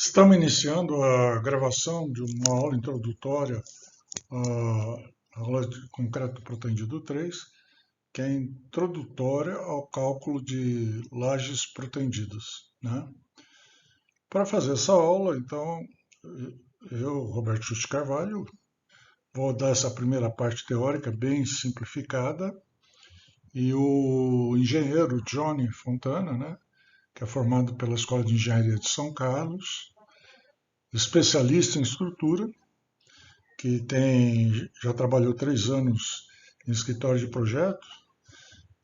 Estamos iniciando a gravação de uma aula introdutória à aula de concreto protendido 3, que é introdutória ao cálculo de lajes protendidas, né? Para fazer essa aula, então, eu, Roberto Justi Carvalho, vou dar essa primeira parte teórica bem simplificada, e o engenheiro Johnny Fontana, né, que é formado pela Escola de Engenharia de São Carlos, especialista em estrutura, que já trabalhou 3 anos em escritório de projetos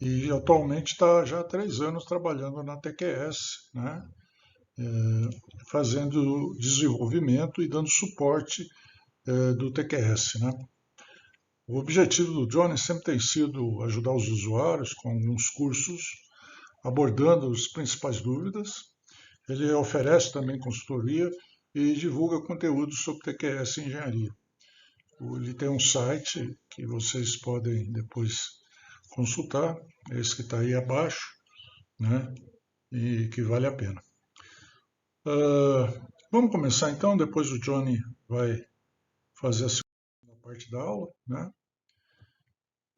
e atualmente está já há 3 anos trabalhando na TQS, né, fazendo desenvolvimento e dando suporte do TQS. Né. O objetivo do Johnny sempre tem sido ajudar os usuários com alguns cursos abordando as principais dúvidas. Ele oferece também consultoria e divulga conteúdo sobre TQS e engenharia. Ele tem um site que vocês podem depois consultar, esse que está aí abaixo, né? E que vale a pena. Vamos começar então, depois o Johnny vai fazer a segunda parte da aula, né?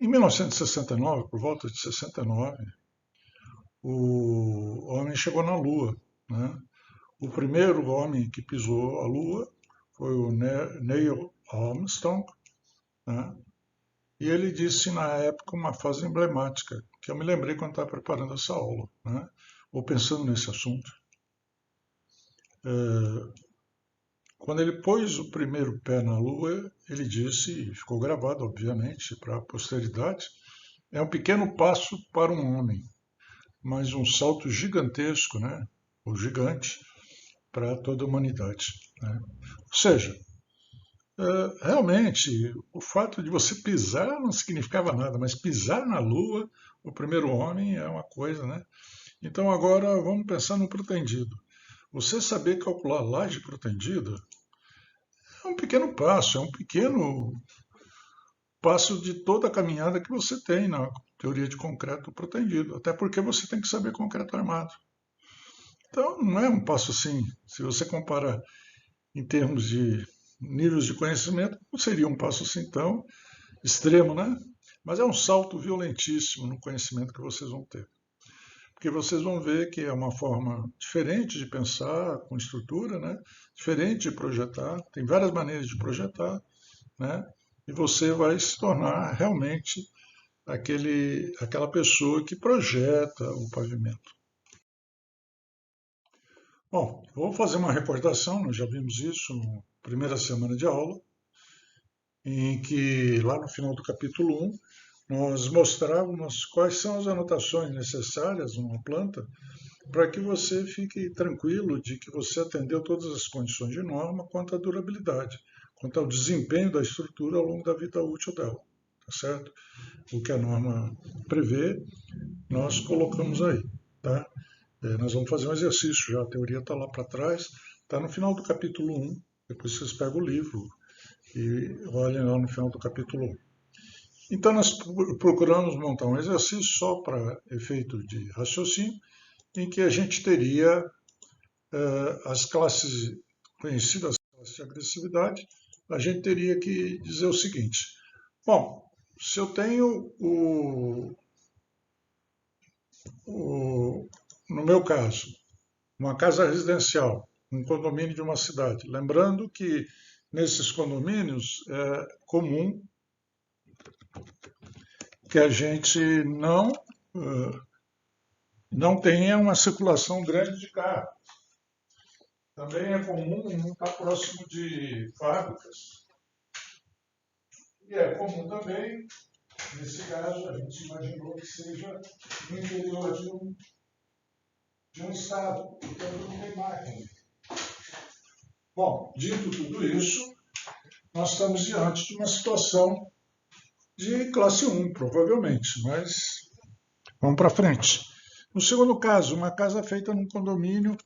Em 1969, por volta de 69, o homem chegou na Lua, né? O primeiro homem que pisou a Lua foi o Neil Armstrong, né? E ele disse na época uma frase emblemática, que eu me lembrei quando estava preparando essa aula, né? Ou pensando nesse assunto. Quando ele pôs o primeiro pé na Lua, ele disse, e ficou gravado, obviamente, para a posteridade, é um pequeno passo para um homem, mas um salto gigantesco, né? Ou gigante, para toda a humanidade. Né? Ou seja, realmente, o fato de você pisar não significava nada, mas pisar na Lua, o primeiro homem, é uma coisa, né? Então agora vamos pensar no protendido. Você saber calcular laje protendida é um pequeno passo, é um pequeno passo de toda a caminhada que você tem na teoria de concreto protendido, até porque você tem que saber concreto armado. Então não é um passo assim, se você compara em termos de níveis de conhecimento, não seria um passo assim tão extremo, né? Mas é um salto violentíssimo no conhecimento que vocês vão ter. Porque vocês vão ver que é uma forma diferente de pensar com estrutura, né? Diferente de projetar, tem várias maneiras de projetar, né? E você vai se tornar realmente aquela pessoa que projeta o pavimento. Bom, vou fazer uma recordação, nós já vimos isso na primeira semana de aula, em que lá no final do capítulo 1, nós mostrávamos quais são as anotações necessárias numa planta para que você fique tranquilo de que você atendeu todas as condições de norma quanto à durabilidade, quanto ao desempenho da estrutura ao longo da vida útil dela, tá certo? O que a norma prevê, nós colocamos aí, tá? Nós vamos fazer um exercício já, a teoria está lá para trás, está no final do capítulo 1, depois vocês pegam o livro e olhem lá no final do capítulo 1. Então nós procuramos montar um exercício só para efeito de raciocínio, em que a gente teria as classes conhecidas, as classes de agressividade, a gente teria que dizer o seguinte: bom, se eu tenho no meu caso, uma casa residencial, um condomínio de uma cidade, lembrando que nesses condomínios é comum que a gente não tenha uma circulação grande de carros. Também é comum não estar próximo de fábricas. E é comum também, nesse caso, a gente imaginou que seja no interior de um estado, portanto não tem máquina. Bom, dito tudo isso, nós estamos diante de uma situação de classe 1, provavelmente, mas vamos para frente. No segundo caso, uma casa feita num condomínio,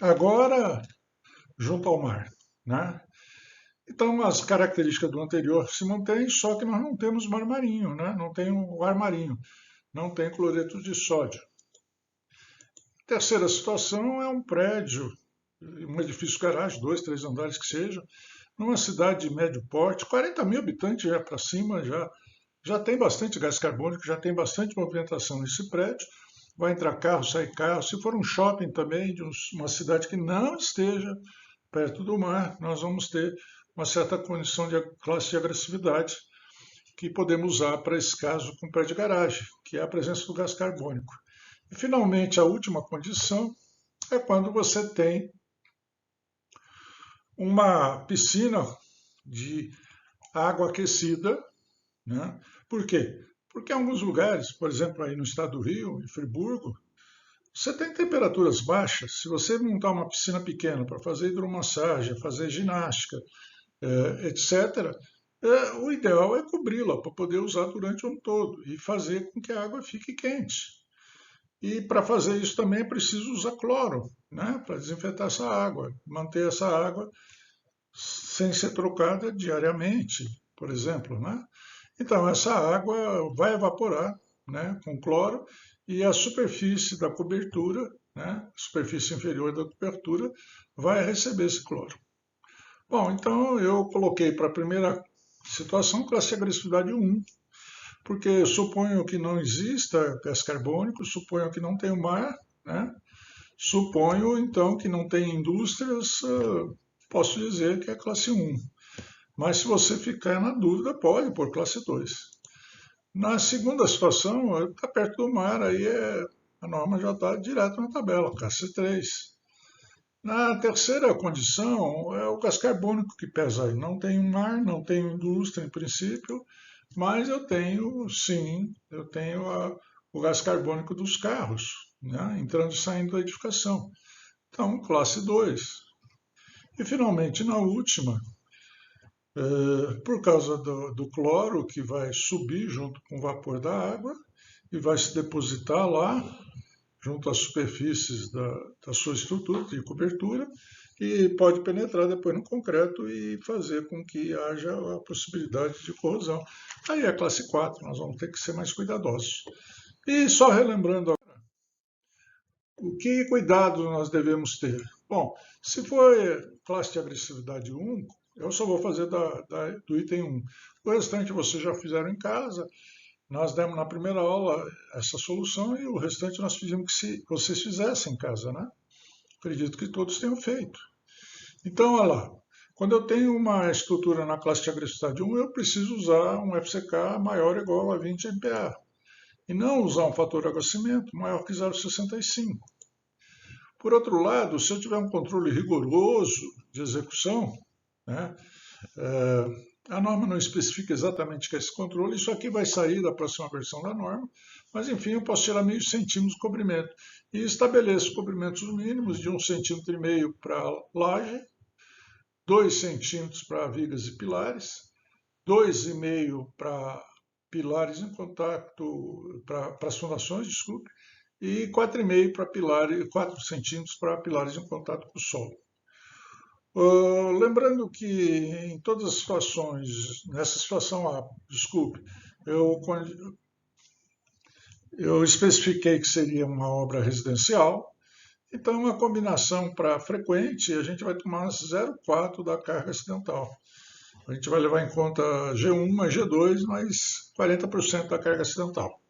agora junto ao mar, né? Então, as características do anterior se mantêm, só que nós não temos mar marinho, né? Não tem o ar marinho, não tem cloreto de sódio. Terceira situação é um prédio, um edifício garagem, 2, 3 andares que seja, numa cidade de médio porte, 40 mil habitantes já para cima, já tem bastante gás carbônico, já tem bastante movimentação nesse prédio. Vai entrar carro, sai carro. Se for um shopping também, de uma cidade que não esteja perto do mar, nós vamos ter uma certa condição de classe de agressividade que podemos usar para esse caso com pé de garagem, que é a presença do gás carbônico. E, finalmente, a última condição é quando você tem uma piscina de água aquecida, né? Por quê? Porque em alguns lugares, por exemplo, aí no estado do Rio, em Friburgo, você tem temperaturas baixas. Se você montar uma piscina pequena para fazer hidromassagem, fazer ginástica, etc., o ideal é cobri-la para poder usar durante o ano todo e fazer com que a água fique quente. E para fazer isso também é preciso usar cloro, né, para desinfetar essa água, manter essa água sem ser trocada diariamente, por exemplo, né? Então essa água vai evaporar, né, com cloro e a superfície da cobertura, né, a superfície inferior da cobertura, vai receber esse cloro. Bom, então eu coloquei para a primeira situação classe de agressividade 1, porque eu suponho que não exista gás carbônico, suponho que não tem o mar, né? Suponho então que não tem indústrias, posso dizer que é classe 1. Mas se você ficar na dúvida, pode pôr classe 2. Na segunda situação, está perto do mar, aí a norma já está direto na tabela, classe 3. Na terceira condição, é o gás carbônico que pesa aí. Não tenho mar, não tenho indústria em princípio, mas eu tenho, sim, o gás carbônico dos carros, né, entrando e saindo da edificação. Então, classe 2. E, finalmente, na última, por causa do cloro que vai subir junto com o vapor da água e vai se depositar lá, junto às superfícies da sua estrutura de cobertura, e pode penetrar depois no concreto e fazer com que haja a possibilidade de corrosão. Aí a classe 4, nós vamos ter que ser mais cuidadosos. E só relembrando agora, o que cuidado nós devemos ter? Bom, se for classe de agressividade 1, eu só vou fazer do item 1. O restante vocês já fizeram em casa. Nós demos na primeira aula essa solução e o restante nós fizemos que vocês fizessem em casa, né? Acredito que todos tenham feito. Então, olha lá. Quando eu tenho uma estrutura na classe de agressividade 1, eu preciso usar um FCK maior ou igual a 20 MPa. E não usar um fator de aquecimento maior que 0,65. Por outro lado, se eu tiver um controle rigoroso de execução, né, a norma não especifica exatamente que é esse controle, isso aqui vai sair da próxima versão da norma, mas enfim, eu posso tirar meio centímetro de cobrimento. E estabeleço cobrimentos mínimos de 1,5 centímetro para laje, 2 centímetros para vigas e pilares, 2,5 para pilares em contato, para as fundações, desculpe, e 4,5 para pilares, 4 centímetros para pilares em contato com o solo. Lembrando que em todas as situações, nessa situação A, desculpe, eu especifiquei que seria uma obra residencial, então uma combinação para frequente, a gente vai tomar 0,4 da carga acidental. A gente vai levar em conta G1 mais G2 mais 40% da carga acidental.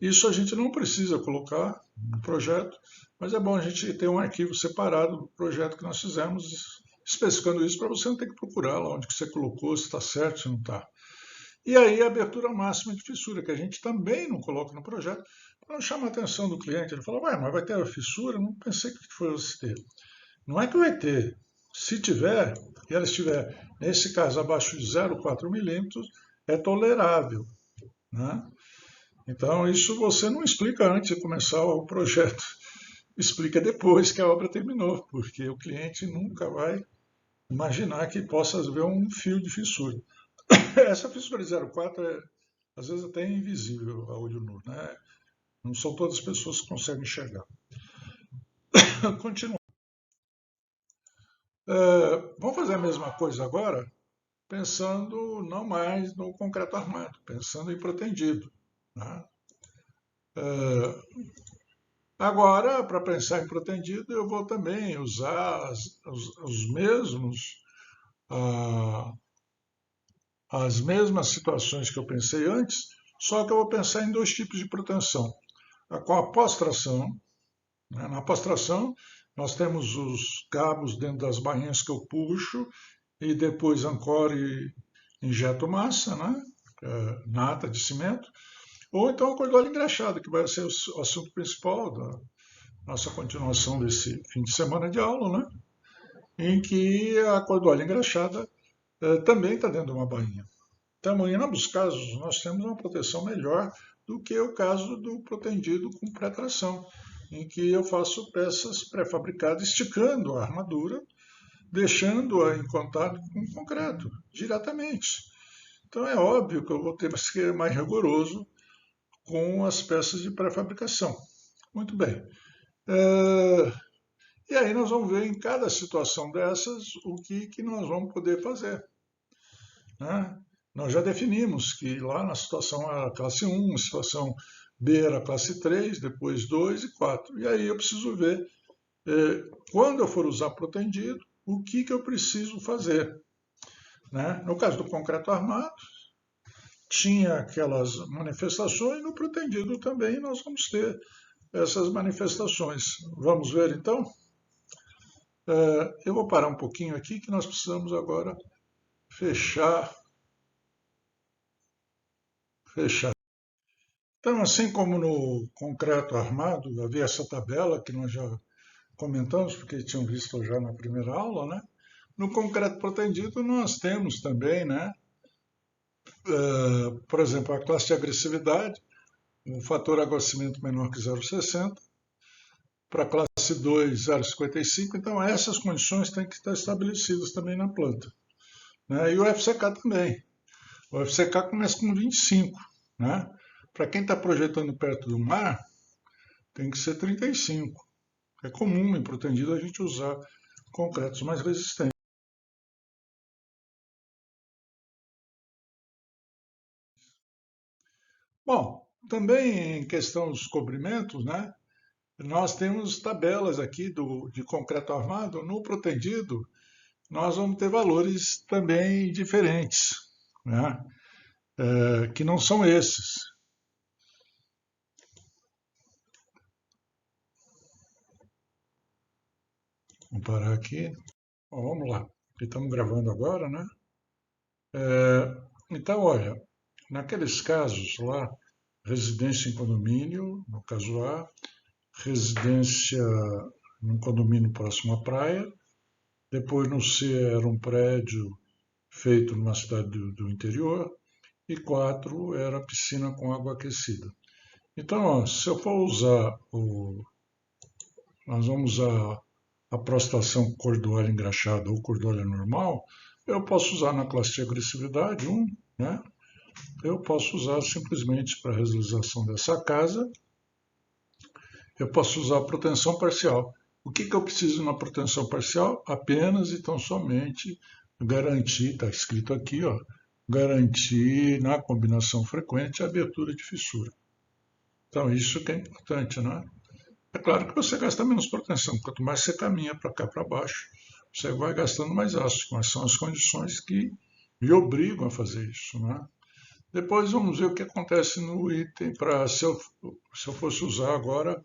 Isso a gente não precisa colocar no projeto, mas é bom a gente ter um arquivo separado do projeto que nós fizemos, especificando isso para você não ter que procurar lá onde que você colocou, se está certo, se não está. E aí a abertura máxima de fissura, que a gente também não coloca no projeto, para não chamar a atenção do cliente. Ele fala, ué, mas vai ter a fissura? Não pensei que fosse ter. Não é que vai ter. Se tiver, e ela estiver, nesse caso, abaixo de 0,4 milímetros, é tolerável, né? Então, isso você não explica antes de começar o projeto. Explica depois que a obra terminou, porque o cliente nunca vai imaginar que possa haver um fio de fissura. Essa fissura de 0,4 é, às vezes, até invisível a olho nu, né? Não são todas as pessoas que conseguem enxergar. Continuando. Vamos fazer a mesma coisa agora, pensando não mais no concreto armado, pensando em protendido, né? Agora, para pensar em protendido, eu vou também usar os mesmos, ah, as mesmas situações que eu pensei antes, só que eu vou pensar em dois tipos de proteção. Com a pós-tração, né? Na pós-tração, nós temos os cabos dentro das bainhas que eu puxo e depois ancoro e injeto massa, né? Nata de cimento, ou então a cordoalha engraxada, que vai ser o assunto principal da nossa continuação desse fim de semana de aula, né? Em que a cordoalha engraxada também está dentro de uma bainha. Então, em ambos os casos, nós temos uma proteção melhor do que o caso do protendido com pré-tração, em que eu faço peças pré-fabricadas, esticando a armadura, deixando-a em contato com o concreto, diretamente. Então, é óbvio que eu vou ter que ser mais rigoroso com as peças de pré-fabricação. Muito bem. E aí nós vamos ver em cada situação dessas o que nós vamos poder fazer, né? Nós já definimos que lá na situação A era classe 1, situação B era classe 3, depois 2 e 4. E aí eu preciso ver, quando eu for usar protendido, o que eu preciso fazer, né? No caso do concreto armado, tinha aquelas manifestações, no protendido também nós vamos ter essas manifestações. Vamos ver então? Eu vou parar um pouquinho aqui que nós precisamos agora fechar. Então, assim como no concreto armado, havia essa tabela que nós já comentamos, porque tinham visto já na primeira aula, né? No concreto protendido, nós temos também, né? Por exemplo, a classe de agressividade, um fator aguacimento menor que 0,60, para a classe 2, 0,55. Então, essas condições têm que estar estabelecidas também na planta, né? E o FCK também. O FCK começa com 25, né? Para quem está projetando perto do mar, tem que ser 35. É comum em protendido a gente usar concretos mais resistentes. Bom, também em questão dos cobrimentos, né? Nós temos tabelas aqui de concreto armado. No protendido, nós vamos ter valores também diferentes, né? Que não são esses. Vamos parar aqui. Bom, vamos lá. Estamos gravando agora, né? Então, olha, naqueles casos lá, residência em condomínio, no caso A, residência num condomínio próximo à praia, depois no C era um prédio feito numa cidade do interior, e 4 era piscina com água aquecida. Então, ó, se eu for usar nós vamos usar a prostração cordoalha engraxada ou cordoalha normal, eu posso usar na classe de agressividade 1, né? Eu posso usar simplesmente para a realização dessa casa, eu posso usar a proteção parcial. O que eu preciso na proteção parcial? Apenas e tão somente garantir, está escrito aqui, ó, garantir na combinação frequente a abertura de fissura. Então, isso que é importante, né? É claro que você gasta menos proteção. Quanto mais você caminha para cá para baixo, você vai gastando mais ácido, mas são as condições que lhe obrigam a fazer isso, né? Depois vamos ver o que acontece no item para se eu fosse usar agora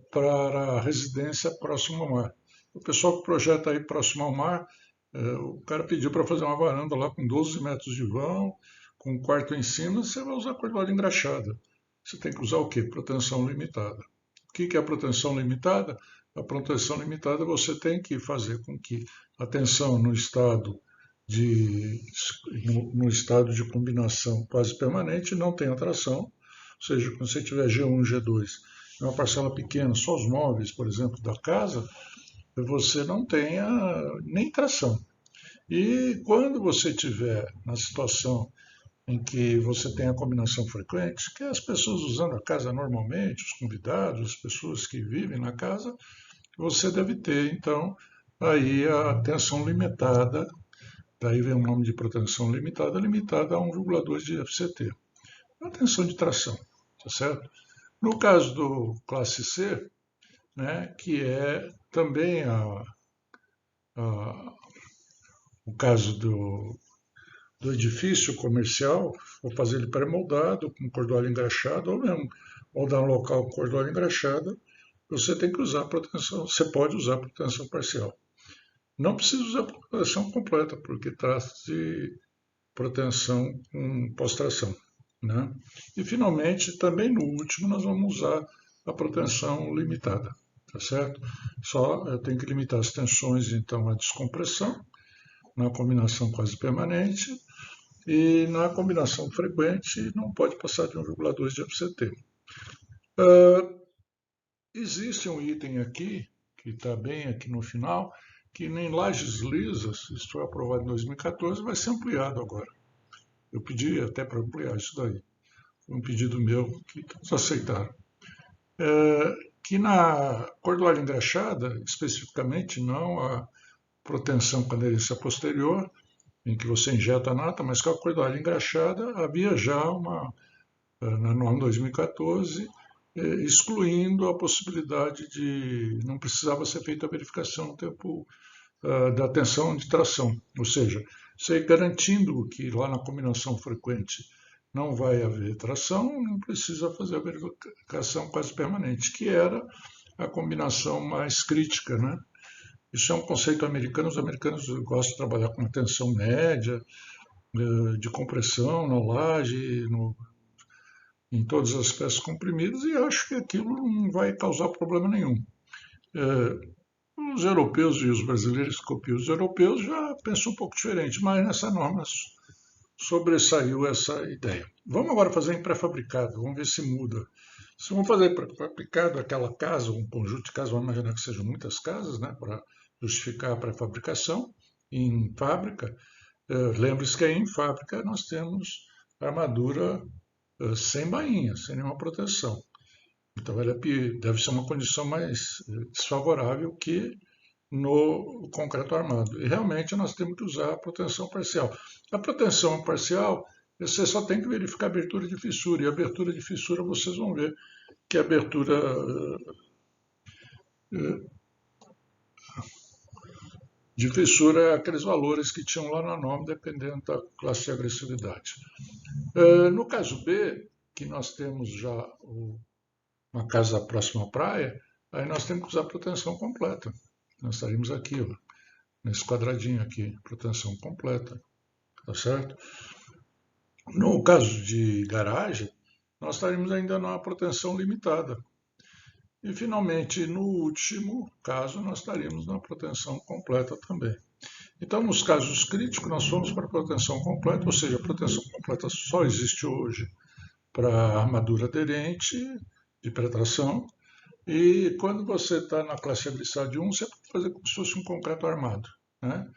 para a residência próximo ao mar. O pessoal que projeta aí próximo ao mar, o cara pediu para fazer uma varanda lá com 12 metros de vão, com um quarto em cima, você vai usar cordoalha engraxada. Você tem que usar o quê? Proteção limitada. O que é a proteção limitada? A proteção limitada você tem que fazer com que a tensão no estado no estado de combinação quase permanente não tenha tração, ou seja, quando você tiver G1, G2, uma parcela pequena, só os móveis, por exemplo, da casa, você não tenha nem tração. E quando você tiver na situação em que você tem a combinação frequente, que é as pessoas usando a casa normalmente, os convidados, as pessoas que vivem na casa, você deve ter, então, aí a tensão limitada, daí vem o nome de proteção limitada, limitada a 1,2 de FCT. É uma tensão de tração, tá certo? No caso do classe C, né, que é também a- o caso do edifício comercial, vou fazer ele pré-moldado, com cordoalho engraxado, ou mesmo moldar um local com cordoalho engraxado, você tem que usar proteção, você pode usar proteção parcial. Não precisa usar proteção completa, porque trata-se de proteção com pós-tração, né? E finalmente, também no último, nós vamos usar a proteção limitada, tá certo? Só tem que limitar as tensões, então, à descompressão, na combinação quase permanente, e na combinação frequente não pode passar de 1,2 de FCT. Existe um item aqui, que está bem aqui no final, que em lajes lisas, isso foi aprovado em 2014, vai ser ampliado agora. Eu pedi até para ampliar isso daí. Foi um pedido meu que todos aceitaram. Que na cordoalha engraxada, especificamente, não a proteção com aderência posterior, em que você injeta a nata, mas com a cordoalha engraxada havia já na norma 2014, excluindo a possibilidade de não precisava ser feita a verificação no tempo da tensão de tração, ou seja, você garantindo que lá na combinação frequente não vai haver tração, não precisa fazer a verificação quase permanente, que era a combinação mais crítica, né? Isso é um conceito americano, os americanos gostam de trabalhar com tensão média, de compressão na laje, em todas as peças comprimidas, e acho que aquilo não vai causar problema nenhum. Os europeus e os brasileiros que copiam os europeus já pensam um pouco diferente, mas nessa norma sobressaiu essa ideia. Vamos agora fazer em pré-fabricado, vamos ver se muda. Se vamos fazer pré-fabricado aquela casa, um conjunto de casas, vamos imaginar que sejam muitas casas, né, para justificar a pré-fabricação em fábrica. Lembre-se que aí em fábrica nós temos armadura sem bainha, sem nenhuma proteção. Então ela deve ser uma condição mais desfavorável que no concreto armado. E realmente nós temos que usar a proteção parcial. A proteção parcial, você só tem que verificar a abertura de fissura. E a abertura de fissura, vocês vão ver que a abertura de fissura é aqueles valores que tinham lá na norma, dependendo da classe de agressividade. No caso B, que nós temos já uma casa próxima à praia, aí nós temos que usar proteção completa. Nós estaríamos aqui, ó, nesse quadradinho aqui, proteção completa, tá certo? No caso de garagem, nós estaríamos ainda numa proteção limitada. E, finalmente, no último caso, nós estaríamos na proteção completa também. Então, nos casos críticos, nós fomos para a proteção completa, ou seja, a proteção completa só existe hoje para armadura aderente de penetração. E quando você está na classe agressade 1, você pode fazer como se fosse um concreto armado, né?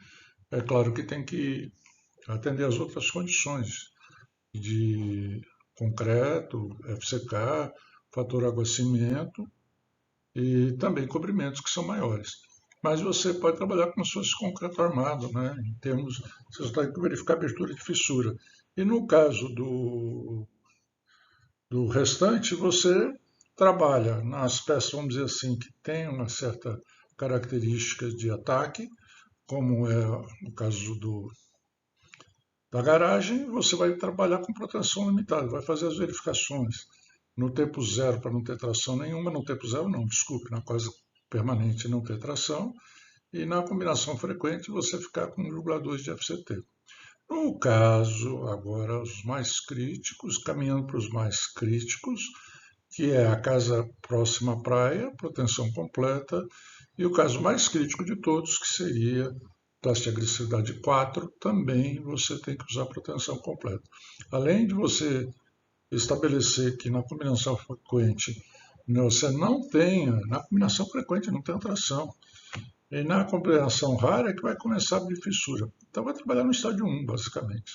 É claro que tem que atender às outras condições de concreto, FCK, fator água-cimento e também cobrimentos que são maiores. Mas você pode trabalhar como se fosse concreto armado, né? Em termos, você só tem que verificar a abertura de fissura. E no caso do restante, você trabalha nas peças, vamos dizer assim, que tem uma certa característica de ataque, como é o caso da garagem, você vai trabalhar com proteção limitada, vai fazer as verificações no tempo zero para não ter tração nenhuma, no tempo zero não, desculpe, na quase permanente não ter tração, e na combinação frequente você ficar com 1,2 de FCT. No caso, agora, os mais críticos, caminhando para os mais críticos, que é a casa próxima à praia, proteção completa, e o caso mais crítico de todos, que seria classe de agressividade 4, também você tem que usar proteção completa. Além de você estabelecer que na combinação frequente você não tenha, na combinação frequente não tem atração, e na combinação rara é que vai começar a abrir fissura. Então vai trabalhar no estágio 1, basicamente,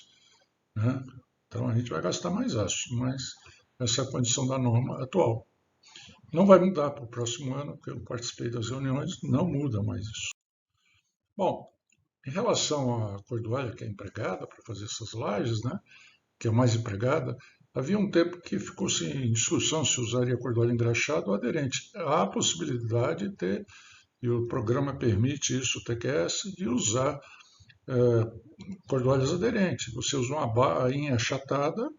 né? Então a gente vai gastar mais aço, mas essa é a condição da norma atual. Não vai mudar para o próximo ano, porque eu participei das reuniões, não muda mais isso. Bom, em relação à cordoalha que é empregada para fazer essas lajes, né, que é mais empregada, Havia um tempo que ficou sem discussão se usaria cordões engraxado ou aderente. Há a possibilidade de ter, e o programa permite isso, o TQS, de usar cordões aderentes. Você usa uma bainha achatada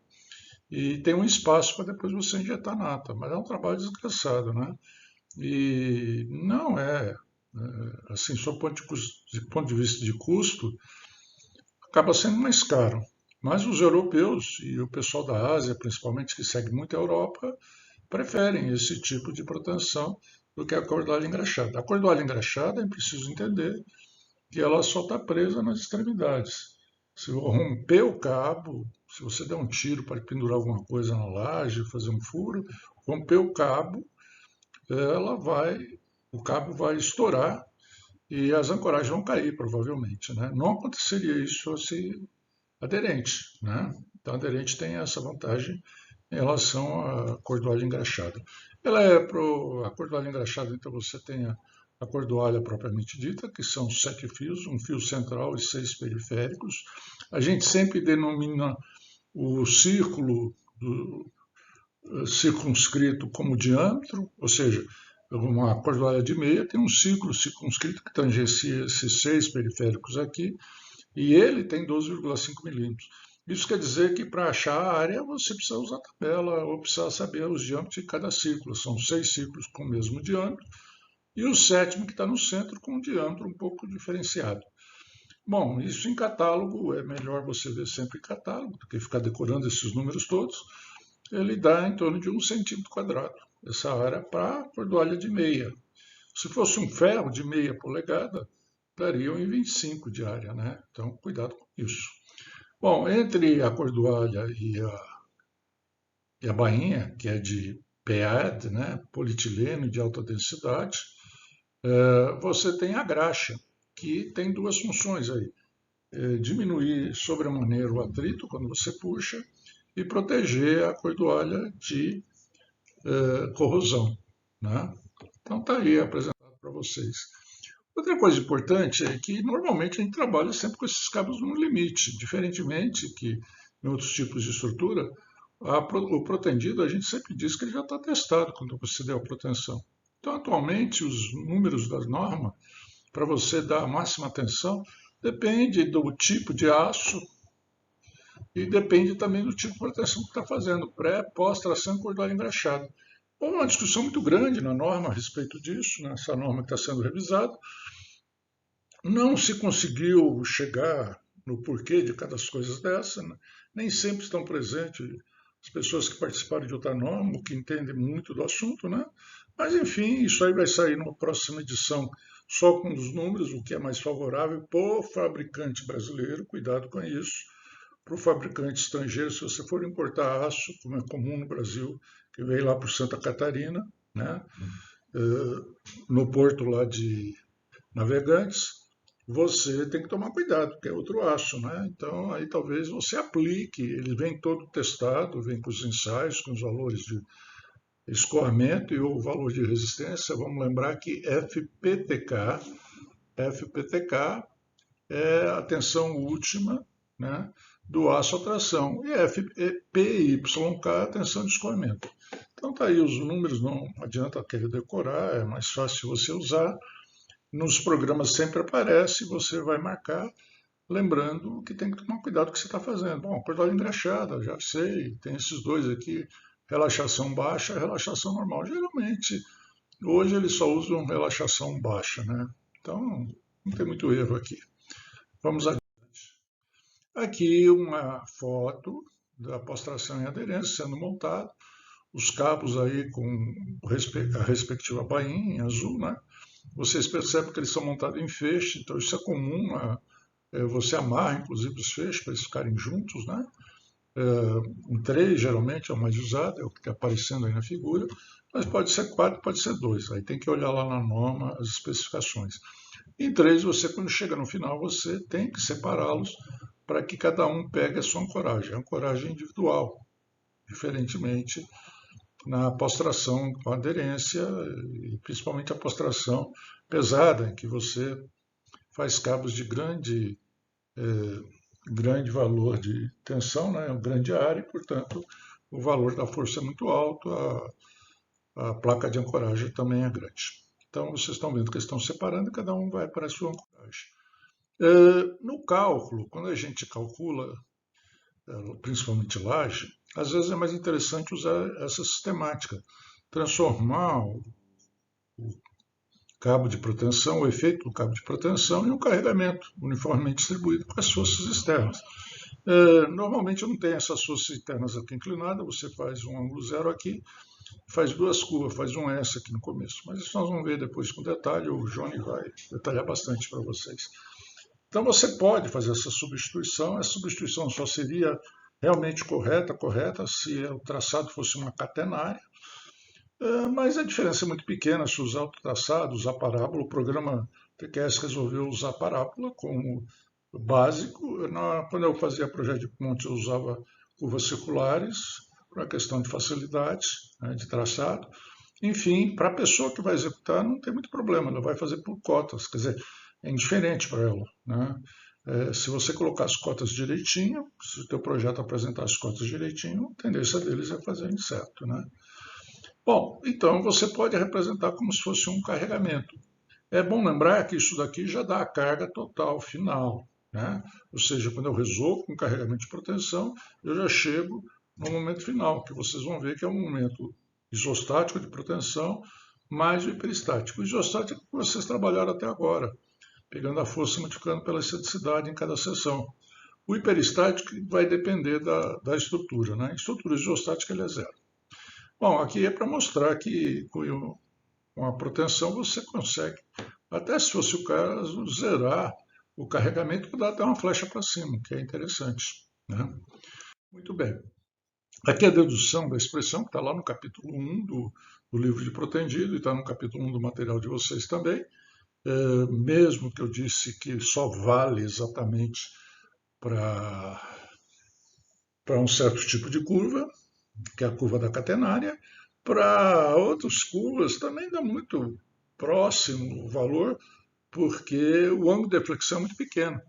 e tem um espaço para depois você injetar nata, mas é um trabalho desgraçado, né? E não é, assim, só ponto de vista de custo, acaba sendo mais caro. Mas os europeus e o pessoal da Ásia, principalmente, que segue muito a Europa, preferem esse tipo de proteção do que a cordalha engraxada. A cordalha engraxada, é preciso entender que ela só está presa nas extremidades. Se romper o cabo, se você der um tiro para pendurar alguma coisa na laje, fazer um furo, romper o cabo, ela vai, o cabo vai estourar e as ancoragens vão cair, provavelmente. Né? Não aconteceria isso se aderente. Né? Então, a aderente tem essa vantagem em relação à cordoalha engraxada. A cordoalha engraxada, então você tem a cordoalha propriamente dita, que são 7 fios, um fio central e 6 periféricos. A gente sempre denomina o círculo circunscrito como diâmetro, ou seja, uma cordoalha de meia tem um círculo circunscrito que tangencia esses 6 periféricos aqui, e ele tem 12,5 milímetros. Isso quer dizer que para achar a área você precisa usar tabela ou precisa saber os diâmetros de cada círculo. São 6 círculos com o mesmo diâmetro e o sétimo que está no centro com um diâmetro um pouco diferenciado. Bom, isso em catálogo é melhor você ver sempre em catálogo do que ficar decorando esses números todos. Ele dá em torno de 1 centímetro quadrado, essa área para cordoalha de meia. Se fosse um ferro de meia polegada, daria 1,25 de área, né? Então, cuidado com isso. Bom, entre a cordoalha e a bainha, que é de PEAD, né, polietileno de alta densidade, você tem a graxa, que tem duas funções aí. Diminuir sobremaneira o atrito quando você puxa e proteger a cordoalha de corrosão. Né? Então está aí apresentado para vocês. Outra coisa importante é que normalmente a gente trabalha sempre com esses cabos no limite, diferentemente que em outros tipos de estrutura, o protendido a gente sempre diz que ele já está testado quando você der a proteção. Então, atualmente, os números da norma, para você dar a máxima atenção, depende do tipo de aço e depende também do tipo de proteção que está fazendo, pré, pós, tração e cordoalha engraxada. Houve uma discussão muito grande na norma a respeito disso, nessa norma que está sendo revisada. Não se conseguiu chegar no porquê de cada coisa dessa, né? Nem sempre estão presentes as pessoas que participaram de outra norma, que entendem muito do assunto, né? Mas, enfim, isso aí vai sair numa próxima edição só com os números, o que é mais favorável para o fabricante brasileiro, cuidado com isso. Para o fabricante estrangeiro, se você for importar aço, como é comum no Brasil, que veio lá por Santa Catarina, né? No porto lá de Navegantes, você tem que tomar cuidado, porque é outro aço, né? Então, aí talvez você aplique, ele vem todo testado, vem com os ensaios, com os valores de escoamento e o valor de resistência. Vamos lembrar que FPTK é a tensão última, né, do aço à tração, e PYK é a tensão de escoamento. Então tá aí os números, não adianta querer decorar, é mais fácil você usar. Nos programas sempre aparece, você vai marcar, lembrando que tem que tomar cuidado com o que você está fazendo. Bom, cordoalha engraxada, já sei, tem esses dois aqui, relaxação baixa e relaxação normal. Geralmente, hoje eles só usam relaxação baixa, né? Então, não tem muito erro aqui. Vamos adiante. Aqui uma foto da postração em aderência sendo montada, os cabos aí com a respectiva bainha em azul, né? Vocês percebem que eles são montados em feixe, então isso é comum, você amarra inclusive os feixes para eles ficarem juntos, né? Em 3 geralmente é o mais usado, é o que está aparecendo aí na figura, mas pode ser 4, pode ser 2, aí tem que olhar lá na norma as especificações. Em 3, você quando chega no final, você tem que separá-los para que cada um pegue a sua ancoragem individual, diferentemente na postração com aderência, e principalmente a postração pesada, em que você faz cabos de grande valor de tensão, né, grande área, e, portanto, o valor da força é muito alto, a placa de ancoragem também é grande. Então, vocês estão vendo que eles estão separando e cada um vai para a sua ancoragem. No cálculo, quando a gente calcula, principalmente laje, às vezes é mais interessante usar essa sistemática, transformar o cabo de proteção, o efeito do cabo de proteção em um carregamento uniformemente distribuído com as forças externas. Normalmente não tem essas forças internas aqui inclinadas, você faz um ângulo zero aqui, faz duas curvas, faz um S aqui no começo. Mas isso nós vamos ver depois com detalhe, o Johnny vai detalhar bastante para vocês. Então você pode fazer essa substituição só seria realmente correta se o traçado fosse uma catenária, mas a diferença é muito pequena se usar o traçado, usar parábola. O programa TQS resolveu usar parábola como básico. Quando eu fazia projeto de ponte, eu usava curvas circulares, por uma questão de facilidade, né, de traçado. Enfim, para a pessoa que vai executar, não tem muito problema, ela vai fazer por cotas, quer dizer, é indiferente para ela, né? Se você colocar as cotas direitinho, se o teu projeto apresentar as cotas direitinho, a tendência deles é fazer certo, né? Bom, então você pode representar como se fosse um carregamento. É bom lembrar que isso daqui já dá a carga total final, né? Ou seja, quando eu resolvo com carregamento de proteção, eu já chego no momento final, que vocês vão ver que é um momento isostático de proteção mais o hiperestático. O isostático é que vocês trabalharam até agora, pegando a força e multiplicando pela estaticidade em cada seção. O hiperestático vai depender da estrutura, né? A estrutura isostática ele é zero. Bom, aqui é para mostrar que com a proteção você consegue, até se fosse o caso, zerar o carregamento e dar até uma flecha para cima, que é interessante, né? Muito bem. Aqui é a dedução da expressão, que está lá no capítulo 1 do livro de protendido e está no capítulo 1 do material de vocês também. Mesmo que eu disse que só vale exatamente para um certo tipo de curva, que é a curva da catenária, para outras curvas também dá muito próximo o valor, porque o ângulo de deflexão é muito pequeno.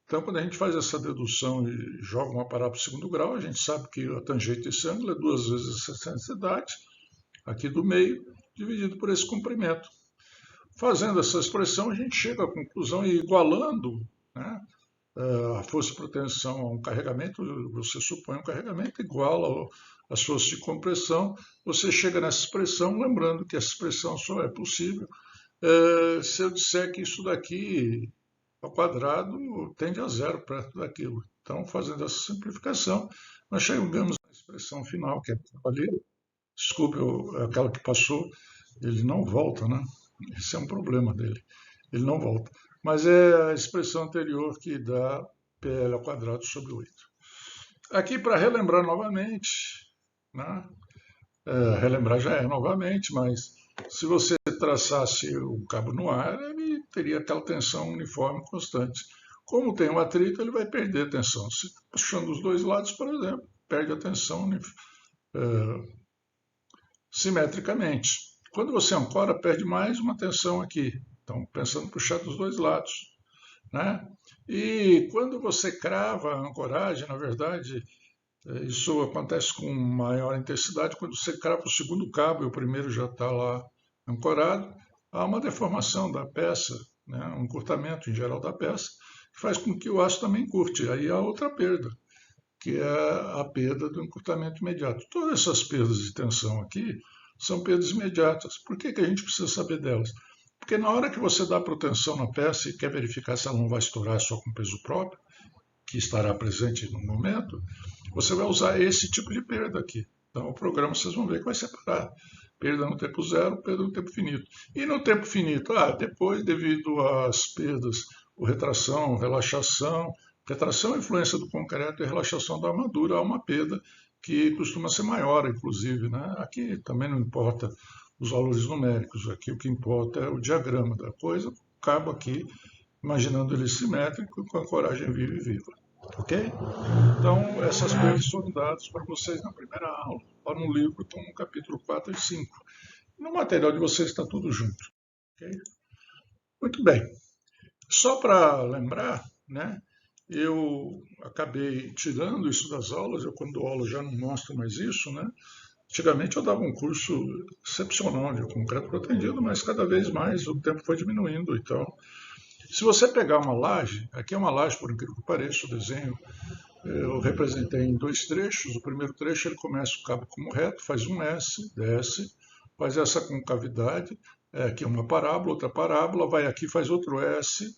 Então, quando a gente faz essa dedução e joga uma parábola de segundo grau, a gente sabe que a tangente desse ângulo é 2 vezes a excentricidade, aqui do meio, dividido por esse comprimento. Fazendo essa expressão, a gente chega à conclusão e igualando, né, a força de proteção a um carregamento, você supõe um carregamento igual às forças de compressão, você chega nessa expressão, lembrando que essa expressão só é possível se eu disser que isso daqui ao quadrado tende a zero perto daquilo. Então, fazendo essa simplificação, nós chegamos na expressão final, que é ali, desculpe, aquela que passou, ele não volta, né? Esse é um problema dele, ele não volta. Mas é a expressão anterior que dá PL ao quadrado sobre 8. Aqui, para relembrar novamente, né? Relembrar já é novamente, mas se você traçasse o cabo no ar, ele teria aquela tensão uniforme constante. Como tem um atrito, ele vai perder a tensão. Se puxando os dois lados, por exemplo, perde a tensão simetricamente. Quando você ancora, perde mais uma tensão aqui. Então, pensando em puxar dos dois lados, né? E quando você crava a ancoragem, na verdade, isso acontece com maior intensidade quando você crava o segundo cabo e o primeiro já está lá ancorado. Há uma deformação da peça, né? Um encurtamento em geral da peça, que faz com que o aço também curte. Aí há outra perda, que é a perda do encurtamento imediato. Todas essas perdas de tensão aqui são perdas imediatas. Por que a gente precisa saber delas? Porque na hora que você dá proteção na peça e quer verificar se ela não vai estourar só com peso próprio, que estará presente no momento, você vai usar esse tipo de perda aqui. Então o programa vocês vão ver que vai separar. Perda no tempo zero, perda no tempo finito. E no tempo finito, depois, devido às perdas, retração, relaxação, retração é influência do concreto e relaxação da armadura, há uma perda que costuma ser maior, inclusive, né? Aqui também não importa os valores numéricos, aqui o que importa é o diagrama da coisa, o cabo aqui, imaginando ele simétrico com a ancoragem viva e viva. Ok? Então, essas coisas foram dadas para vocês na primeira aula, lá no livro, estão no capítulo 4 e 5. No material de vocês está tudo junto. Okay? Muito bem. Só para lembrar, né, eu acabei tirando isso das aulas. Eu, quando dou aula, já não mostro mais isso, né? Antigamente eu dava um curso excepcional de concreto protendido, mas cada vez mais o tempo foi diminuindo. Então, se você pegar uma laje, aqui é uma laje, por incrível que pareça, o desenho eu representei em dois trechos. O primeiro trecho ele começa o cabo como reto, faz um S, desce, faz essa concavidade, aqui é uma parábola, outra parábola, vai aqui, faz outro S,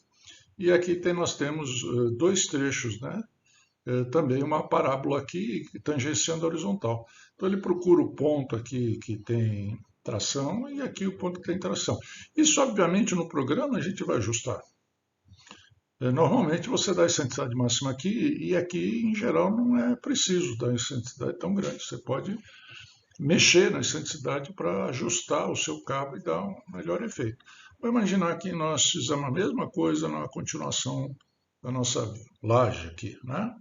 e aqui nós temos dois trechos, né? Também uma parábola aqui tangenciando a horizontal. Então ele procura o ponto aqui que tem tração e aqui o ponto que tem tração. Isso, obviamente, no programa a gente vai ajustar. Normalmente você dá a intensidade máxima aqui e aqui, em geral, não é preciso dar intensidade tão grande. Você pode mexer na intensidade para ajustar o seu cabo e dar um melhor efeito. Vou imaginar que nós fizemos a mesma coisa na continuação da nossa laje aqui, né?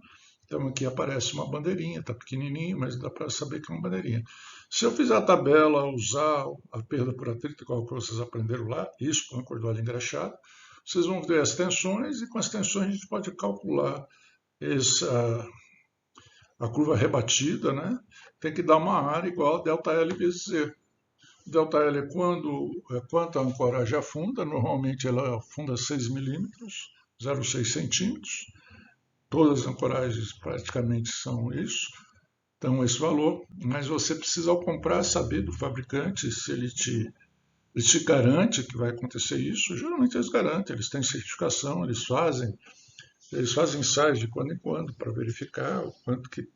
Então aqui aparece uma bandeirinha, está pequenininho, mas dá para saber que é uma bandeirinha. Se eu fizer a tabela, usar a perda por atrito, igual que vocês aprenderam lá, isso com a cordolha engraxada, vocês vão ver as tensões e com as tensões a gente pode calcular a curva rebatida, né? Tem que dar uma área igual a ΔL vezes Z. ΔL é quanto a ancoragem afunda, normalmente ela afunda 6 milímetros, 0,6 centímetros. Todas as ancoragens praticamente são isso, então esse valor, mas você precisa ao comprar saber do fabricante se ele te garante que vai acontecer isso. Geralmente eles garantem, eles têm certificação, eles fazem ensaios de quando em quando para verificar o quanto que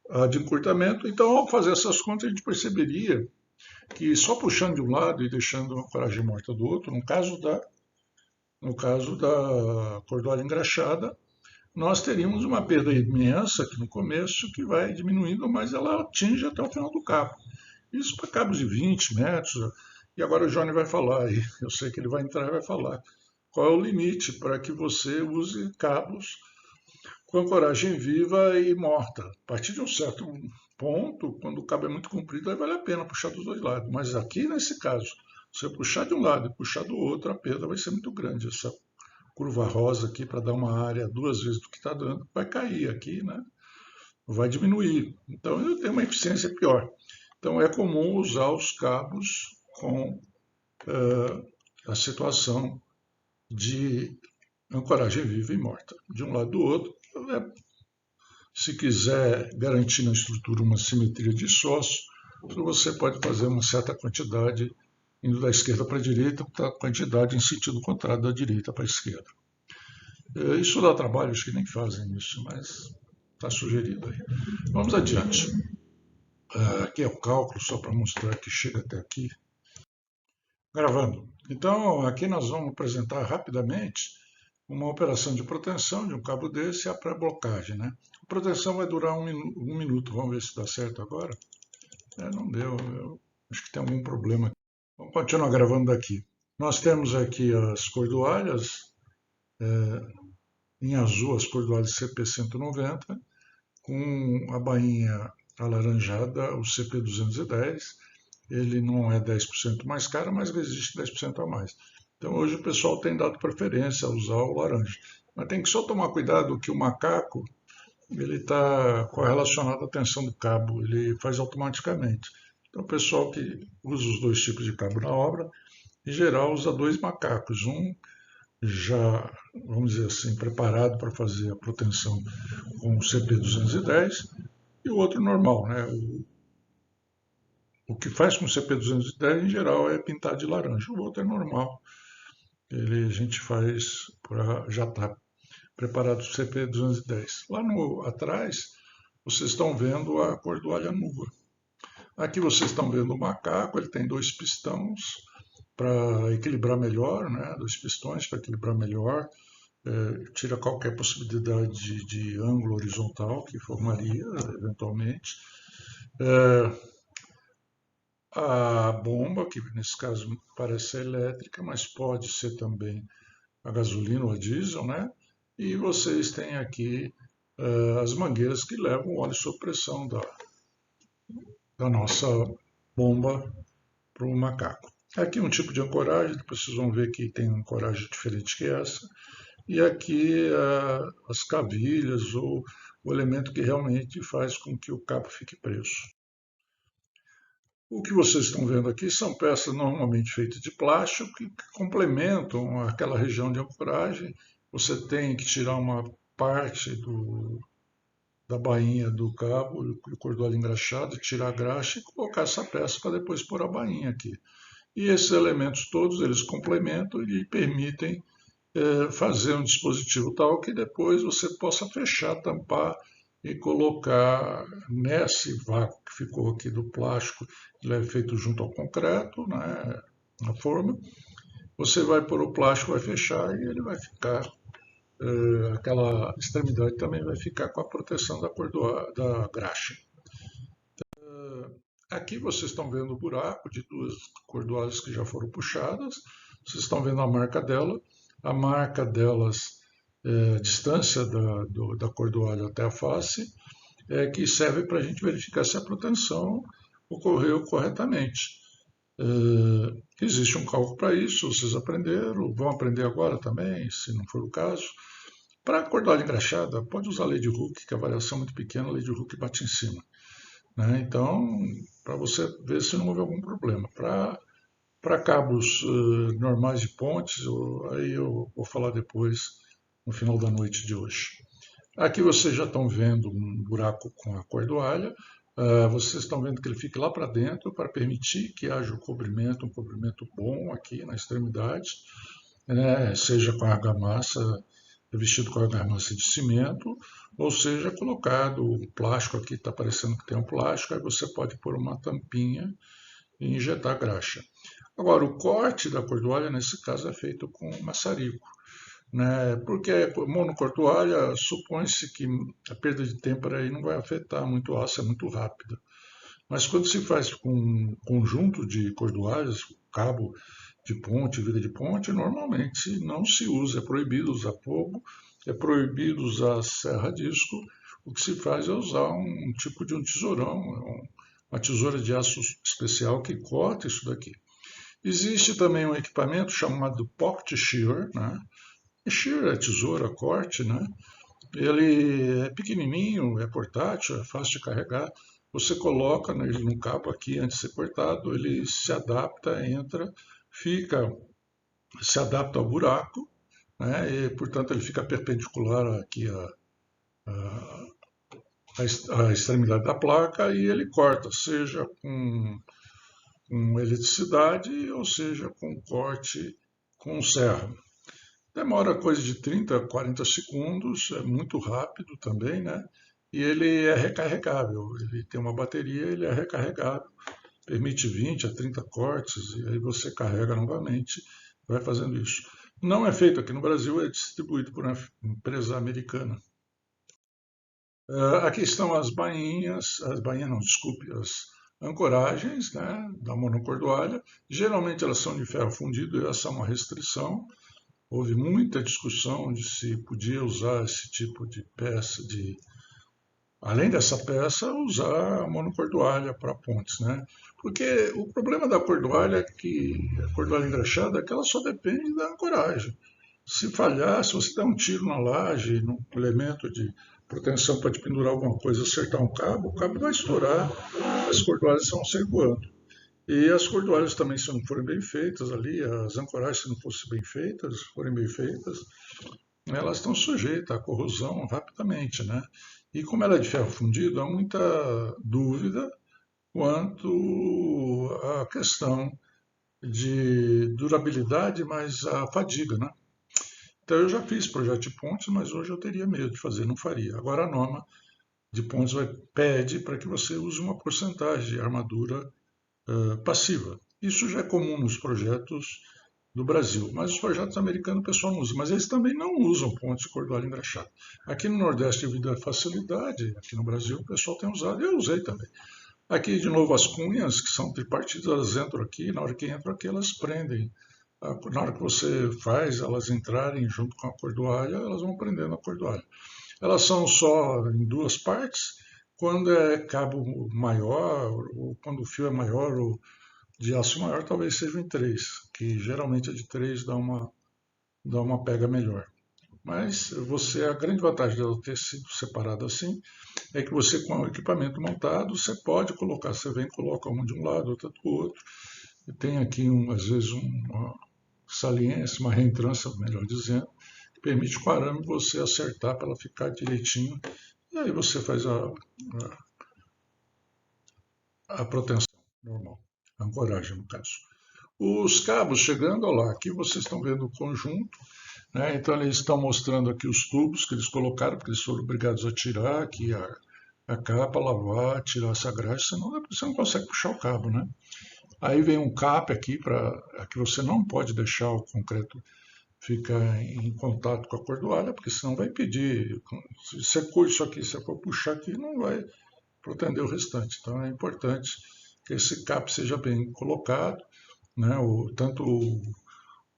há de encurtamento. Então, ao fazer essas contas, a gente perceberia que só puxando de um lado e deixando a ancoragem morta do outro, no caso da cordolha engraxada, nós teríamos uma perda imensa aqui no começo, que vai diminuindo, mas ela atinge até o final do cabo. Isso para cabos de 20 metros. E agora o Johnny vai falar, e eu sei que ele vai entrar e vai falar, qual é o limite para que você use cabos com ancoragem viva e morta. A partir de um certo ponto, quando o cabo é muito comprido, aí vale a pena puxar dos dois lados. Mas aqui, nesse caso, se eu puxar de um lado e puxar do outro, a perda vai ser muito grande. Essa curva rosa aqui, para dar uma área duas vezes do que está dando, vai cair aqui, né? Vai diminuir. Então, eu tenho uma eficiência pior. Então, é comum usar os cabos com a situação de ancoragem viva e morta, de um lado do outro. Se quiser garantir na estrutura uma simetria de sócio, você pode fazer uma certa quantidade indo da esquerda para a direita, a quantidade em sentido contrário da direita para a esquerda. Isso dá trabalho, acho que nem fazem isso, mas está sugerido aí. Vamos adiante. Aqui é o cálculo, só para mostrar que chega até aqui. Gravando. Então, aqui nós vamos apresentar rapidamente uma operação de proteção de um cabo desse e a pré-blocagem, né? A proteção vai durar um minuto. Vamos ver se dá certo agora. Não deu. Acho que tem algum problema aqui. Vamos continuar gravando daqui. Nós temos aqui as cordoalhas, em azul as cordoalhas CP190, com a bainha alaranjada, o CP210. Ele não é 10% mais caro, mas resiste 10% a mais. Então hoje o pessoal tem dado preferência a usar o laranja. Mas tem que só tomar cuidado que o macaco ele está correlacionado à tensão do cabo, ele faz automaticamente. Então o pessoal que usa os dois tipos de cabo na obra, em geral usa dois macacos, um já, vamos dizer assim, preparado para fazer a proteção com o CP210 e o outro normal, né? O que faz com o CP210 em geral é pintar de laranja, o outro é normal. A gente faz para já estar preparado para o CP210. Lá atrás, vocês estão vendo a cordoalha nua. Aqui vocês estão vendo o macaco, ele tem dois pistões para equilibrar melhor, né? Dois pistões para equilibrar melhor, tira qualquer possibilidade de ângulo horizontal que formaria eventualmente. A bomba, que nesse caso parece ser elétrica, mas pode ser também a gasolina ou a diesel, né? E vocês têm aqui as mangueiras que levam o óleo sob pressão da nossa bomba para o macaco. Aqui um tipo de ancoragem, depois vocês vão ver que tem uma ancoragem diferente que essa. e aqui as cavilhas ou o elemento que realmente faz com que o cabo fique preso. O que vocês estão vendo aqui são peças normalmente feitas de plástico que complementam aquela região de ancoragem. Você tem que tirar uma parte da bainha do cabo, o cordão engraxado, tirar a graxa e colocar essa peça para depois pôr a bainha aqui. E esses elementos todos, eles complementam e permitem fazer um dispositivo tal que depois você possa fechar, tampar e colocar nesse vácuo que ficou aqui do plástico, ele é feito junto ao concreto, né, na forma. Você vai pôr o plástico, vai fechar e ele vai ficar, aquela extremidade também vai ficar com a proteção da graxa. Aqui vocês estão vendo o buraco de duas cordoalhas que já foram puxadas. Vocês estão vendo a marca dela. A marca delas é a distância da cordoalha até a face, que serve para a gente verificar se a proteção ocorreu corretamente. Existe um cálculo para isso, vocês aprenderam, vão aprender agora também, se não for o caso. Para a cordoalha engraxada, pode usar a lei de Hooke, que a variação é muito pequena, a lei de Hooke bate em cima. Né? Então, para você ver se não houve algum problema. Para cabos normais de pontes, aí eu vou falar depois, no final da noite de hoje. Aqui vocês já estão vendo um buraco com a cordoalha. Vocês estão vendo que ele fica lá para dentro para permitir que haja um cobrimento bom aqui na extremidade, né? Seja com argamassa, revestido com argamassa de cimento, ou seja, colocado o plástico aqui, está parecendo que tem um plástico, aí você pode pôr uma tampinha e injetar graxa. Agora, o corte da cordoalha, nesse caso, é feito com maçarico, né? Porque monocordoalha, supõe-se que a perda de tempo aí não vai afetar muito o aço, é muito rápida. Mas quando se faz com um conjunto de cordoalhas, cabo de ponte, viga de ponte, normalmente não se usa, é proibido usar fogo, é proibido usar serra-disco. O que se faz é usar um tipo de um tesourão, uma tesoura de aço especial que corta isso daqui. Existe também um equipamento chamado Pocket Shear, né? Shear é tesoura, corte, né? Ele é pequenininho, é portátil, é fácil de carregar. Você coloca ele no cabo aqui antes de ser cortado, ele se adapta, entra, fica, se adapta ao buraco, né? E, portanto, ele fica perpendicular aqui à extremidade da placa e ele corta, seja com eletricidade ou seja com corte com serra. Demora coisa de 30 a 40 segundos, é muito rápido também, né? E ele é recarregável, ele tem uma bateria, ele é recarregável, permite 20 a 30 cortes, e aí você carrega novamente, vai fazendo isso. Não é feito aqui no Brasil, é distribuído por uma empresa americana. Aqui estão as bainhas não, desculpe, as ancoragens, né, da monocordoalha. Geralmente elas são de ferro fundido, essa é uma restrição. Houve muita discussão de se podia usar esse tipo de peça, além dessa peça, usar a monocordoalha para pontes, né? Porque o problema da cordoalha é que a cordoalha engraxada é que ela só depende da ancoragem. Se falhar, se você der um tiro na laje, num elemento de proteção para te pendurar alguma coisa, acertar um cabo, o cabo vai estourar, as cordoalhas vão sair voando. E as cordoalhas também, se não forem bem feitas ali, as ancoragens, se não fossem bem feitas, forem bem feitas, elas estão sujeitas à corrosão rapidamente, né? E como ela é de ferro fundido, há muita dúvida quanto à questão de durabilidade, mas a fadiga, né? Então eu já fiz projeto de pontes, mas hoje eu teria medo de fazer, não faria. Agora a norma de pontes pede para que você use uma porcentagem de armadura passiva. Isso já é comum nos projetos do Brasil, mas os projetos americanos o pessoal não usa, mas eles também não usam pontes de cordoalha engraxada. Aqui no Nordeste, devido à facilidade, aqui no Brasil o pessoal tem usado, eu usei também. Aqui, de novo, as cunhas, que são tripartidas, elas entram aqui, na hora que entram aqui, elas prendem. Na hora que você faz elas entrarem junto com a cordoalha, elas vão prendendo a cordoalha. Elas são só em duas partes, quando é cabo maior, ou quando o fio é maior, ou de aço maior, talvez seja em três, que geralmente a de três dá uma pega melhor. Mas a grande vantagem dela ter sido separada assim é que você, com o equipamento montado, você pode colocar, você vem e coloca uma de um lado, outra do outro. E tem aqui, às vezes, uma saliência, uma reentrância, melhor dizendo, que permite com o arame você acertar para ela ficar direitinho. E aí você faz a proteção normal, a ancoragem no caso. Os cabos chegando, olha lá, aqui vocês estão vendo o conjunto, né? Então eles estão mostrando aqui os tubos que eles colocaram, porque eles foram obrigados a tirar aqui a capa, lavar, tirar essa graxa, senão você não consegue puxar o cabo, né? Aí vem um cap aqui para que você não pode deixar o concreto ficar em contato com a cordoalha, porque senão vai impedir. Se você curte isso aqui, se você for puxar aqui, não vai protender o restante. Então é importante que esse cap seja bem colocado, né? Tanto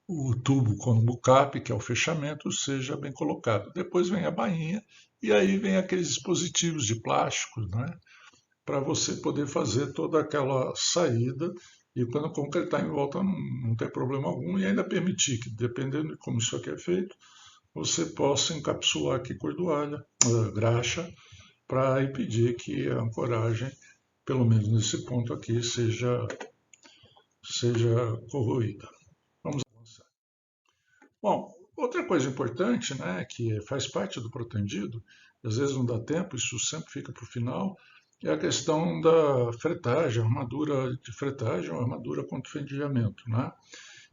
o tubo como o cap, que é o fechamento, seja bem colocado. Depois vem a bainha e aí vem aqueles dispositivos de plástico, né? Para você poder fazer toda aquela saída e quando concretar em volta não ter problema algum e ainda permitir que, dependendo de como isso aqui é feito, você possa encapsular aqui cordoalha, graxa, para impedir que a ancoragem, pelo menos nesse ponto aqui, seja corroída. Vamos avançar. Bom, outra coisa importante, né, que faz parte do protendido, às vezes não dá tempo, isso sempre fica para o final, é a questão da fretagem, armadura de fretagem ou armadura contra fendilhamento, né?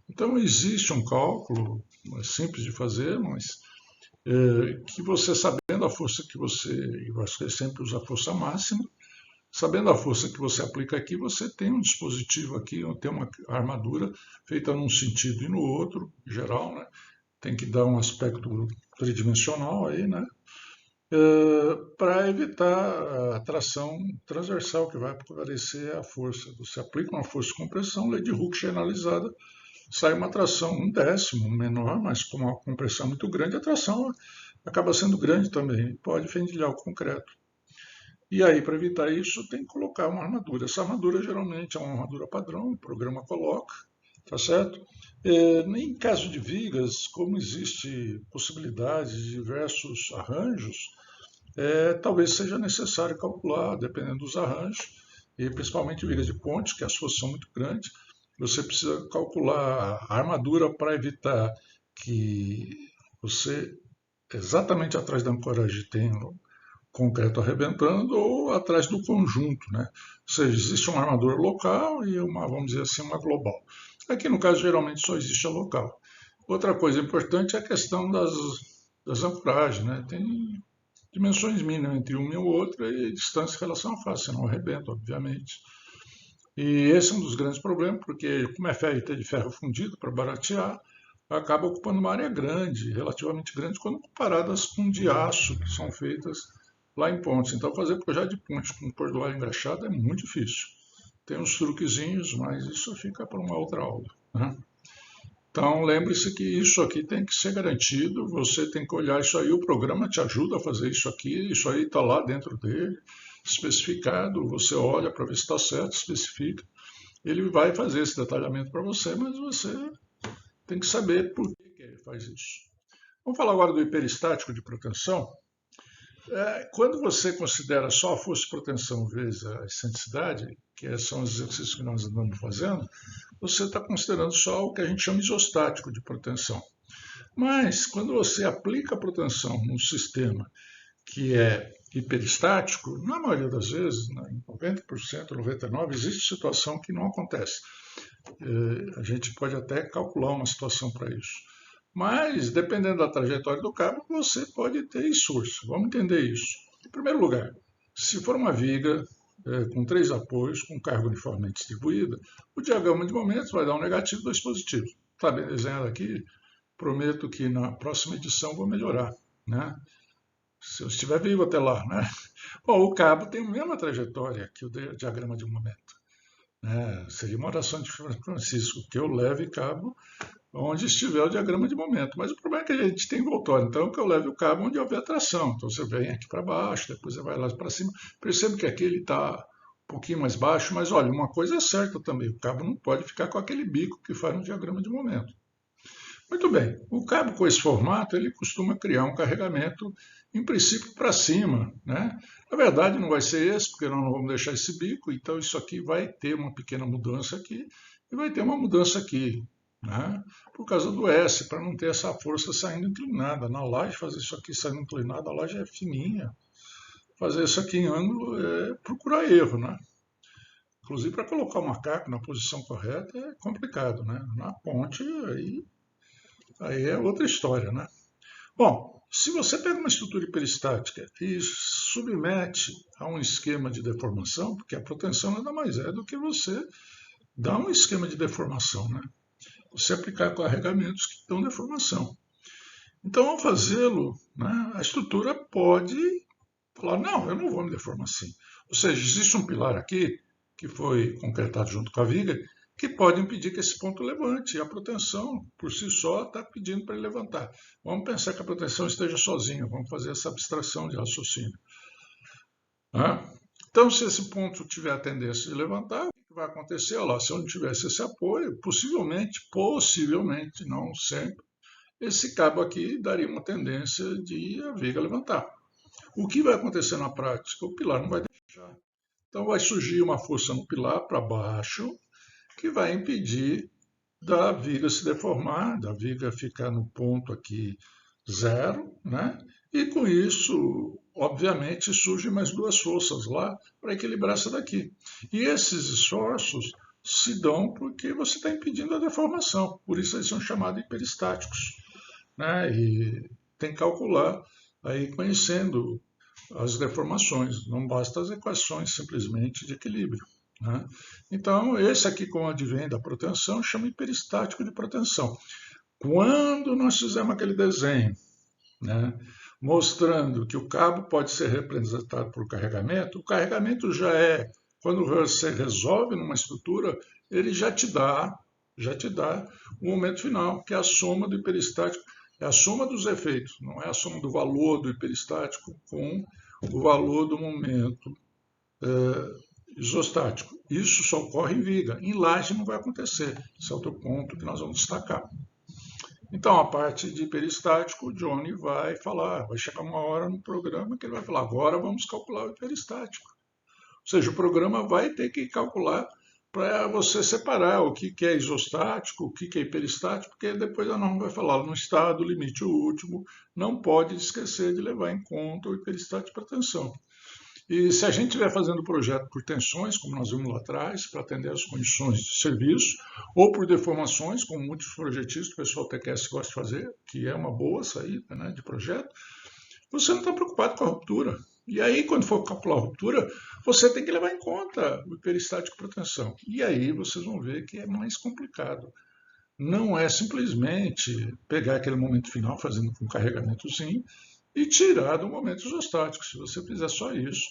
Então existe um cálculo simples de fazer, mas que você sabendo a força que você sempre usa a força máxima, sabendo a força que você aplica aqui, você tem um dispositivo aqui, tem uma armadura feita num sentido e no outro, geral, né? Tem que dar um aspecto tridimensional aí, né? Para evitar a tração transversal que vai favorecer a força. Você aplica uma força de compressão, lei de Hooke generalizada, sai uma tração um décimo menor, mas com uma compressão muito grande, a tração acaba sendo grande também, pode fendilhar o concreto. E aí, para evitar isso, tem que colocar uma armadura. Essa armadura geralmente é uma armadura padrão, o programa coloca, tá certo? Em caso de vigas, como existe possibilidade de diversos arranjos, talvez seja necessário calcular, dependendo dos arranjos, e principalmente vigas de ponte, que as forças são muito grandes, você precisa calcular a armadura para evitar que você, exatamente atrás da ancoragem, tenha concreto arrebentando ou atrás do conjunto, né? Ou seja, existe uma armadura local e uma, vamos dizer assim, uma global. Aqui no caso geralmente só existe a local. Outra coisa importante é a questão das ancoragens, né? Tem dimensões mínimas entre uma e outra e distância em relação à face, senão arrebenta, obviamente. E esse é um dos grandes problemas, porque como é ferro de ferro fundido para baratear, acaba ocupando uma área grande, relativamente grande, quando comparadas com de aço, que são feitas lá em pontes. Então fazer projeto de ponte com cordoalho engraxado é muito difícil. Tem uns truquezinhos, mas isso fica para uma outra aula, né? Então lembre-se que isso aqui tem que ser garantido, você tem que olhar isso aí, o programa te ajuda a fazer isso aqui, isso aí está lá dentro dele, especificado, você olha para ver se está certo, especifica. Ele vai fazer esse detalhamento para você, mas você tem que saber por que ele faz isso. Vamos falar agora do hiperestático de proteção. Quando você considera só a força de proteção vezes a excentricidade, que são os exercícios que nós andamos fazendo, você está considerando só o que a gente chama isostático de proteção. Mas, quando você aplica a proteção num sistema que é hiperestático, na maioria das vezes, em 90%, 99%, existe situação que não acontece. A gente pode até calcular uma situação para isso. Mas, dependendo da trajetória do cabo, você pode ter esforço. Vamos entender isso. Em primeiro lugar, se for uma viga com 3 apoios, com carga uniformemente distribuída, o diagrama de momentos vai dar um negativo e 2 positivos. Está bem desenhado aqui? Prometo que na próxima edição vou melhorar, né? Se eu estiver vivo até lá, né? Bom, o cabo tem a mesma trajetória que o diagrama de momento, né? Seria uma oração de Francisco, que eu leve cabo onde estiver o diagrama de momento. Mas o problema é que a gente tem envoltório, então que eu leve o cabo onde houver tração. Então você vem aqui para baixo, depois você vai lá para cima. Percebe que aqui ele está um pouquinho mais baixo, mas olha, uma coisa é certa também, o cabo não pode ficar com aquele bico que faz no diagrama de momento. Muito bem, o cabo com esse formato, ele costuma criar um carregamento, em princípio, para cima, né? Na verdade, não vai ser esse, porque nós não vamos deixar esse bico, então isso aqui vai ter uma pequena mudança aqui e vai ter uma mudança aqui, né? Por causa do S, para não ter essa força saindo inclinada. Na laje, fazer isso aqui saindo inclinado, a laje é fininha. Fazer isso aqui em ângulo é procurar erro, né? Inclusive, para colocar o macaco na posição correta é complicado, né? Na ponte, aí é outra história, né? Bom, se você pega uma estrutura hiperestática e submete a um esquema de deformação, porque a proteção nada mais é do que você dar um esquema de deformação, né? Você aplicar carregamentos que dão deformação. Então, ao fazê-lo, né, a estrutura pode falar, não, eu não vou me deformar assim. Ou seja, existe um pilar aqui, que foi concretado junto com a viga, que pode impedir que esse ponto levante. E a proteção, por si só, está pedindo para ele levantar. Vamos pensar que a proteção esteja sozinha, vamos fazer essa abstração de raciocínio. Então, se esse ponto tiver a tendência de levantar, o que vai acontecer? Olha lá, se eu não tivesse esse apoio, possivelmente, não sempre, esse cabo aqui daria uma tendência de a viga levantar. O que vai acontecer na prática? O pilar não vai deixar. Então vai surgir uma força no pilar para baixo que vai impedir da viga se deformar, da viga ficar no ponto aqui zero, né? E com isso, obviamente, surgem mais duas forças lá para equilibrar essa daqui. E esses esforços se dão porque você está impedindo a deformação, por isso eles são chamados hiperestáticos, né? E tem que calcular aí conhecendo as deformações, não basta as equações simplesmente de equilíbrio, né? Então, esse aqui, como advém da proteção, chama hiperestático de proteção. Quando nós fizemos aquele desenho, né, mostrando que o cabo pode ser representado por carregamento, o carregamento já é, quando você resolve numa estrutura, ele já te dá o momento final, que é a soma do hiperestático, é a soma dos efeitos, não é a soma do valor do hiperestático com o valor do momento isostático. Isso só ocorre em viga. Em laje não vai acontecer. Esse é outro ponto que nós vamos destacar. Então, a parte de hiperestático, o Johnny vai falar, vai chegar uma hora no programa que ele vai falar, agora vamos calcular o hiperestático. Ou seja, o programa vai ter que calcular para você separar o que é isostático, o que é hiperestático, porque depois a norma vai falar, no estado limite último, não pode esquecer de levar em conta o hiperestático para tensão. E se a gente estiver fazendo o projeto por tensões, como nós vimos lá atrás, para atender as condições de serviço, ou por deformações, como muitos projetistas, o pessoal TQS gosta de fazer, que é uma boa saída, né, de projeto, você não está preocupado com a ruptura. E aí, quando for calcular a ruptura, você tem que levar em conta o hiperestático para tensão. E aí vocês vão ver que é mais complicado. Não é simplesmente pegar aquele momento final, fazendo com um carregamentozinho, e tirar do momento isostático. Se você fizer só isso,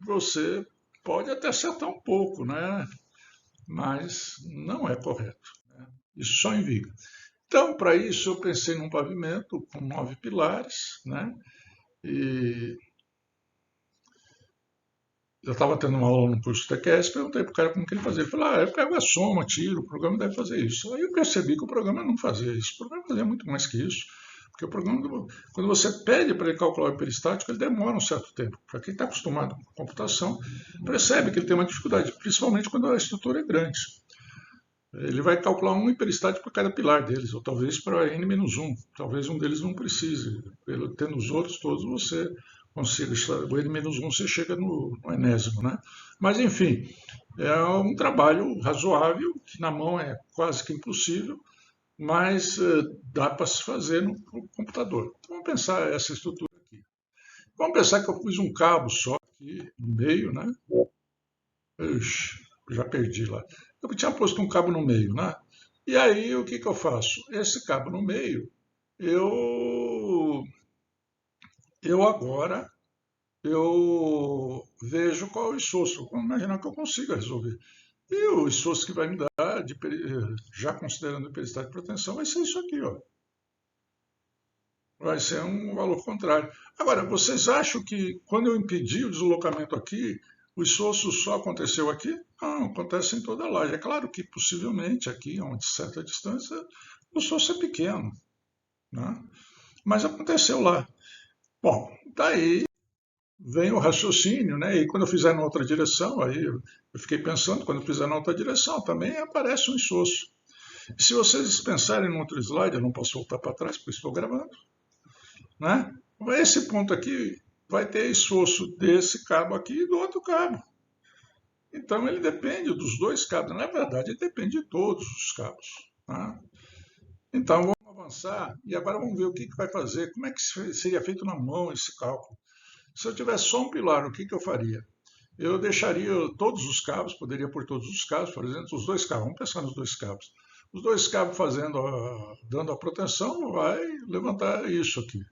você pode até acertar um pouco, né? Mas não é correto, né? Isso só em viga. Então, para isso, eu pensei num pavimento com 9 pilares, né? E eu estava tendo uma aula no curso TQS, perguntei para o cara como que ele fazia. Ele falou, eu pego a soma, tiro, o programa deve fazer isso. Aí eu percebi que o programa não fazia isso. O programa fazia muito mais que isso. Porque o programa, quando você pede para ele calcular o hiperestático, ele demora um certo tempo. Para quem está acostumado com computação, percebe que ele tem uma dificuldade, principalmente quando a estrutura é grande. Ele vai calcular um hiperestático para cada pilar deles, ou talvez para n-1. Talvez um deles não precise. Tendo os outros todos, você consiga. O n-1 você chega no enésimo, né? Mas, enfim, é um trabalho razoável, que na mão é quase que impossível, mas dá para se fazer no computador. Então, vamos pensar essa estrutura aqui. Vamos pensar que eu pus um cabo só aqui no meio, né? Ixi, já perdi lá. Eu tinha posto um cabo no meio, né? E aí, o que eu faço? Esse cabo no meio, eu, agora, eu vejo qual é o esforço. Vamos imaginar que eu consiga resolver. E o esforço que vai me dar, já considerando o hiperestático de proteção, vai ser isso aqui, ó. Vai ser um valor contrário. Agora, vocês acham que quando eu impedir o deslocamento aqui, O esforço só aconteceu aqui? Não, acontece em toda a laje. É claro que possivelmente aqui, a uma certa distância, o esforço é pequeno, né? Mas aconteceu lá. Bom, daí vem o raciocínio, né? E quando eu fizer na outra direção, aí eu fiquei pensando, quando eu fizer na outra direção, também aparece um esforço. E se vocês pensarem no outro slide, eu não posso voltar para trás porque estou gravando, né? Esse ponto aqui vai ter esforço desse cabo aqui e do outro cabo. Então ele depende dos dois cabos. Na verdade, ele depende de todos os cabos. Tá? Então vamos avançar e agora vamos ver o que vai fazer, como é que seria feito na mão esse cálculo. Se eu tivesse só um pilar, o que eu faria? Eu deixaria todos os cabos, poderia pôr todos os cabos, por exemplo, os dois cabos, vamos pensar nos dois cabos. Os dois cabos dando a proteção, vai levantar isso aqui.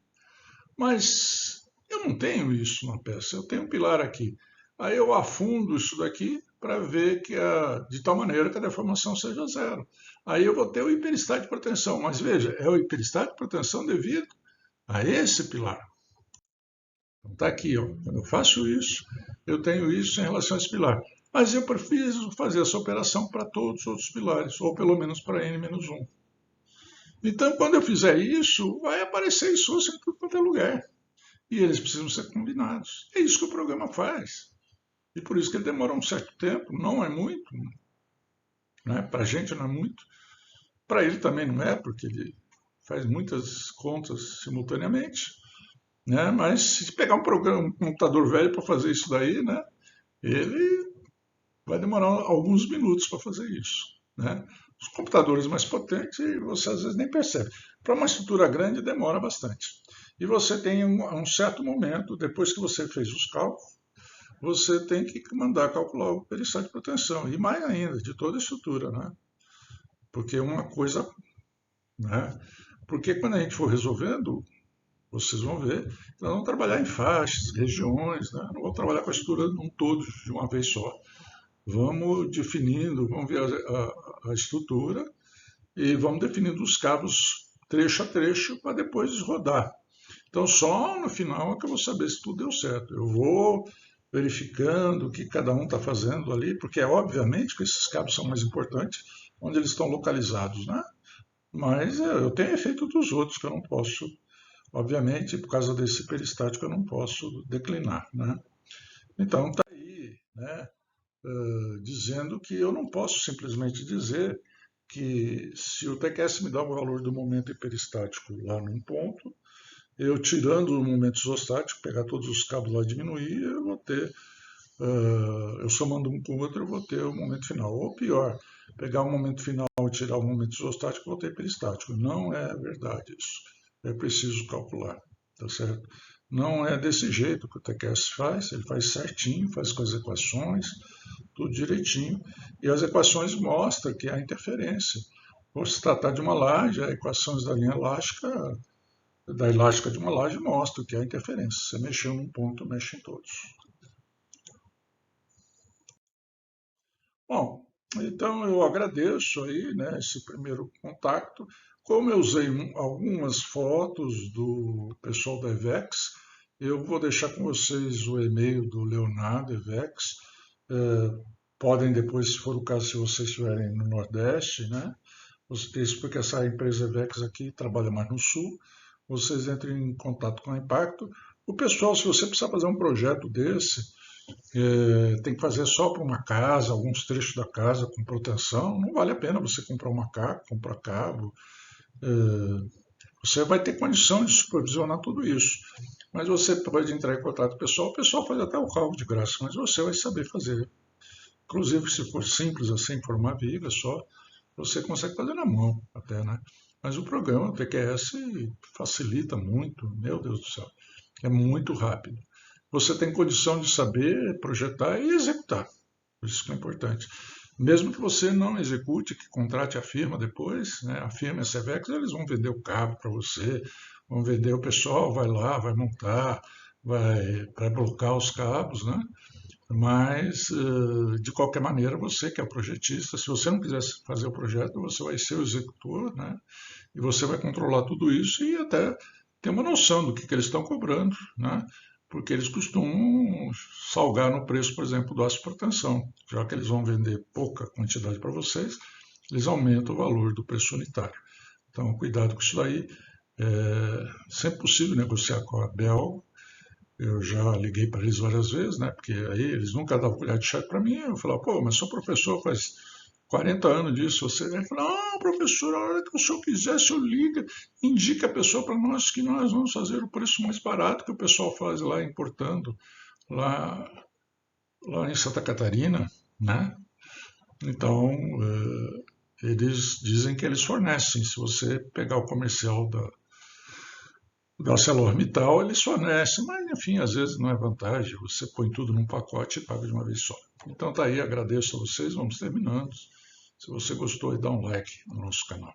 Mas eu não tenho isso na peça, eu tenho um pilar aqui. Aí eu afundo isso daqui para ver que de tal maneira que a deformação seja zero. Aí eu vou ter o hiperestático de proteção, mas veja, é o hiperestático de proteção devido a esse pilar. Então está aqui, ó. Quando eu faço isso, eu tenho isso em relação a esse pilar. Mas eu preciso fazer essa operação para todos os outros pilares, ou pelo menos para n-1. Então, quando eu fizer isso, vai aparecer isso em tudo quanto é lugar. E eles precisam ser combinados. É isso que o programa faz. E por isso que ele demora um certo tempo, não é muito, né? Para a gente não é muito, para ele também não é, porque ele faz muitas contas simultaneamente, né? Mas se pegar um programa, um computador velho para fazer isso daí, né? Ele vai demorar alguns minutos para fazer isso, né? Os computadores mais potentes você às vezes nem percebe. Para uma estrutura grande demora bastante. E você tem um certo momento, depois que você fez os cálculos, você tem que mandar calcular o peristático de proteção. E mais ainda, de toda a estrutura, né? Porque uma coisa, né? Porque quando a gente for resolvendo, vocês vão ver, nós vamos trabalhar em faixas, regiões, né? Não vamos trabalhar com a estrutura num todo de uma vez só. Vamos definindo, vamos ver a estrutura e vamos definindo os cabos trecho a trecho para depois rodar. Então, só no final é que eu vou saber se tudo deu certo. Eu vou verificando o que cada um está fazendo ali, porque é obviamente que esses cabos são mais importantes onde eles estão localizados, né? Mas eu tenho efeito dos outros que eu não posso, obviamente, por causa desse peristático eu não posso declinar, né? Então está aí, né? Dizendo que eu não posso simplesmente dizer que se o TQS me dá o valor do momento hiperestático lá num ponto, eu tirando o momento isostático, pegar todos os cabos lá e diminuir, eu vou ter, eu somando um com o outro, eu vou ter o momento final. Ou pior, pegar o momento final e tirar o momento isostático, eu vou ter peristático. Não é verdade isso. É preciso calcular, tá certo? Não é desse jeito que o TQS faz, ele faz certinho, faz com as equações, tudo direitinho, e as equações mostram que há interferência. Por se tratar de uma laje, as equações da linha elástica, da elástica de uma laje mostram que há interferência. Você mexeu num ponto, mexe em todos. Bom, então eu agradeço aí, né, esse primeiro contato. Como eu usei algumas fotos do pessoal da EVEX, eu vou deixar com vocês o e-mail do Leonardo EVEX. Podem depois, se for o caso, se vocês estiverem no Nordeste, né? Isso porque essa empresa EVEX aqui trabalha mais no Sul. Vocês entrem em contato com a Impacto. O pessoal, se você precisar fazer um projeto desse, tem que fazer só para uma casa, alguns trechos da casa com proteção, não vale a pena você comprar uma macaco, comprar cabo. Você vai ter condição de supervisionar tudo isso. Mas você pode entrar em contato com o pessoal faz até o cálculo de graça, mas você vai saber fazer. Inclusive, se for simples assim, formar viga só, você consegue fazer na mão até, né? Mas o programa, o TQS, facilita muito, meu Deus do céu, é muito rápido. Você tem condição de saber projetar e executar, isso que é importante. Mesmo que você não execute, que contrate a firma depois, né? A firma e a Cevex, eles vão vender o cabo para você, vão vender o pessoal, vai lá, vai montar, vai blocar os cabos, né? Mas, de qualquer maneira, você que é o projetista, se você não quiser fazer o projeto, você vai ser o executor, né? E você vai controlar tudo isso e até ter uma noção do que eles estão cobrando, né? porque eles costumam salgar no preço, por exemplo, do aspartame. Já que eles vão vender pouca quantidade para vocês, eles aumentam o valor do preço unitário. Então, cuidado com isso daí. Sempre possível negociar com a Bel. Eu já liguei para eles várias vezes, né? Porque aí eles nunca davam colher de chá para mim. Eu falava, pô, mas sou professor faz 40 anos disso. Ele falou, não, professor, a hora que o senhor quiser, o senhor liga, indica a pessoa para nós que nós vamos fazer o preço mais barato que o pessoal faz lá importando, lá, lá em Santa Catarina, né? Então, eles dizem que eles fornecem. Se você pegar o comercial da ArcelorMittal, eles fornecem, mas enfim, às vezes não é vantagem. Você põe tudo num pacote e paga de uma vez só. Então tá aí, agradeço a vocês, vamos terminando. Se você gostou, dá um like no nosso canal.